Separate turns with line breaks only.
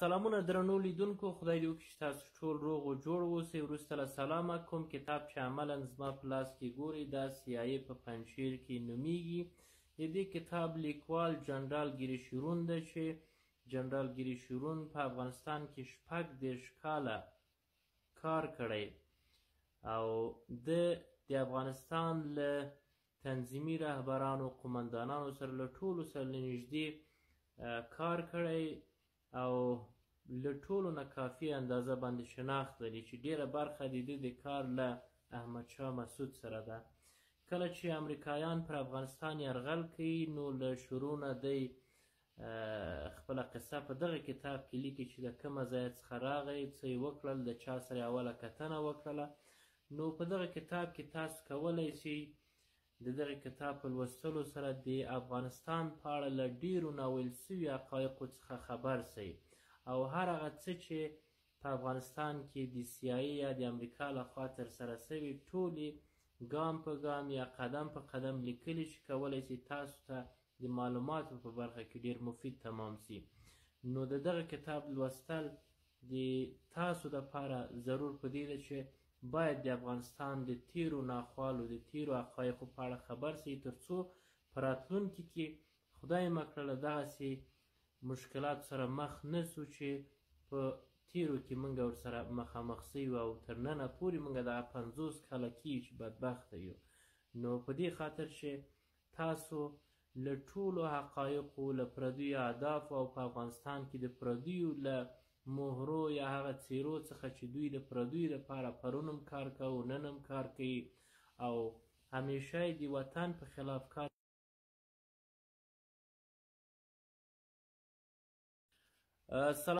سلامونه درنو لیدونکو، خدای دې وکړي چې تاسو ټول روغ او جوړ اوسئ. وروسته له سلامه، کوم کتاب چې عملا زما په لاس کې ګورئ دا CIA په پنجشیر کې نومیږي. د دې کتاب لیکوال جنرال ګیریشورون ده چې جنرال ګیریشورون په افغانستان کې 36 کاله کار کړی او د افغانستان له تنظیمي رهبرانو قمندانانو سره له ټولو سره له نږدې کار کړی او له ټولو نه کافي اندازه باندې شناخت لري چې ډیره برخه د د کار له احمدشاه مسعود سره ده. کله چې امریکایان پر افغانستان یرغل کوي نو له شروع نه دی خپله قصه په دغه کتاب کې لیکي چې د کومه ځایه څخه راغی، څه یې وکړل، د چا سره یې اوله کتنه وکړله. نو په دغه کتاب کې تاسو کولی شئ د دغه کتاب په لوستلو سره د افغانستان په اړه له ډیرو ناویل سوي حقایقو څخه خبر شئ او هر هغه څه چې په افغانستان کې د CIA یا د امریکا لخوا ترسره سوي ټولې ګام په ګام یا قدم په قدم لیکلي چې کولی شي تاسو ته د معلوماتو په برخه کې ډیر مفید تمام شي. نو د دغه کتاب لوستل د تاسو دپاره ضرور په دې ده چې باید د افغانستان د تیرو ناخوالو د تیرو حقایقو په اړه خبر شئ تر څو په راتلونکي کې خدای مه کړه له دغسې مشکلاتو سره مخ نه سو چې په تیرو کې موږ ورسره مخامخ سوي او تر ننه پورې موږ دغه 50 کاله کېږي چې بدبخته یو. نو په دې خاطر چې تاسو له ټولو حقایقو له پردیو اهدافو او په افغانستان کې د پردیو له مهرو یا هغه څیرو څخه چې دوی د پردیو دپاره پرون هم کار کوي نن هم کار کوي او همیشه یې د وطن په خلاف کار سلام